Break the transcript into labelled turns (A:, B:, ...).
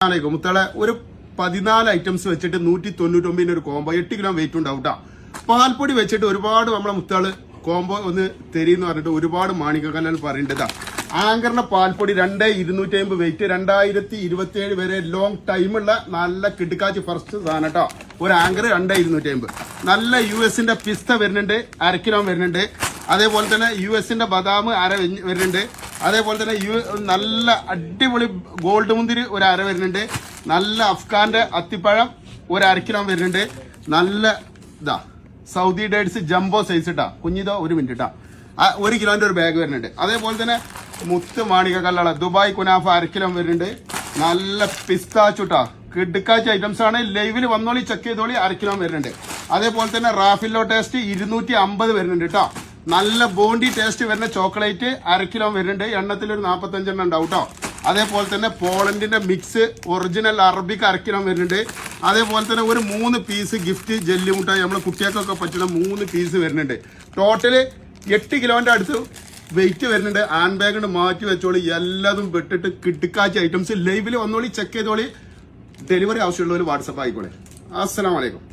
A: മുത്തളെ ഒരു 14 ഐറ്റംസ് വെച്ചിട്ട് 199 ഒരു കോംബോ 8 കിലോ വെയിറ്റ് ഉണ്ടാവും കേട്ടോ. പാൽപ്പൊടി വെച്ചിട്ട് ഒരുപാട് നമ്മളെ മുത്താള് കോംബോ ഒന്ന് തരീന്ന് പറഞ്ഞിട്ട് ഒരുപാട് മാണിക്കക്കല്ലാൽ പറയേണ്ടതാ. ആങ്കറിന്റെ പാൽപ്പൊടി 2250 വെയിറ്റ് 2027 വരെ ലോങ് ടൈമുള്ള നല്ല കിടുക്കാച്ചി ഫസ്റ്റ് സാധനം കേട്ടോ. ഒരു ആങ്കർ 2250. നല്ല US-ന്റെ പിസ്ത വരുന്നുണ്ട്, 1/2 കിലോ വരുന്നുണ്ട്. അതേപോലെ തന്നെ US-ന്റെ ബദാം അര വരുന്നുണ്ട്. അതേപോലെ തന്നെ നല്ല അടിപൊളി ഗോൾഡ് മുന്തിരി ഒരു അര വരുന്നുണ്ട്. നല്ല അഫ്ഗാന്റെ അത്തിപ്പഴം ഒരു 1/2 കിലോ വരുന്നുണ്ട്. നല്ല ഇതാ സൗദി ഡേറ്റ്സ് ജംബോ സൈസ് ഇട്ടാ കുഞ്ഞിതോ 1 മിനിറ്റ് ഇട്ടാ 1 കിലോന്റെ ഒരു ബാഗ് വരുന്നുണ്ട്. അതേപോലെ തന്നെ മുത്ത് മാണിക കല്ലുള്ള ദുബായ് കുനാഫ 1/2 കിലോ വരുന്നുണ്ട്. നല്ല പിസ്താച്ചുട്ടാ കിടുക്കാച്ച ഐറ്റംസ് ആണ്. ലൈവിൽ വന്നോളി ചെക്ക് ചെയ്തോളി 1/2 കിലോ വരുന്നുണ്ട്. അതേപോലെ തന്നെ റാഫില്ലോ ടേസ്റ്റ് 250 വരുന്നുണ്ട് കേട്ടോ. നല്ല ബോണ്ടി ടേസ്റ്റ് വരുന്ന ചോക്ലേറ്റ് 1/2 കിലോ വരുന്നുണ്ട്. എണ്ണത്തിൽ ഒരു 45 എണ്ണം ഉണ്ടാവും കേട്ടോ. അതേപോലെ തന്നെ പോളണ്ടിന്റെ മിക്സ് ഒറിജിനൽ അറബിക്ക് 1/2 കിലോ വരുന്നുണ്ട്. അതേപോലെ തന്നെ ഒരു 3 പീസ് ഗിഫ്റ്റ് ജെല്ലി മുട്ടായി നമ്മളെ കുട്ടികൾക്കൊക്കെ പറ്റുന്ന 3 പീസ് വരുന്നുണ്ട്. ടോട്ടല് 8 കിലോന്റെ അടുത്ത് വെയിറ്റ് വരുന്നുണ്ട്. ഹാൻഡ് ബാഗ് കൊണ്ട് മാറ്റി വെച്ചോളി. എല്ലാതും വിട്ടിട്ട് കിടുക്കാച്ച ഐറ്റംസ് ലൈവിൽ വന്നോളി ചെക്ക് ചെയ്തോളി. ഡെലിവറി ആവശ്യമുള്ളവർ വാട്സപ്പ് ആയിക്കോളെ. അസ്സലാമു അലൈക്കും.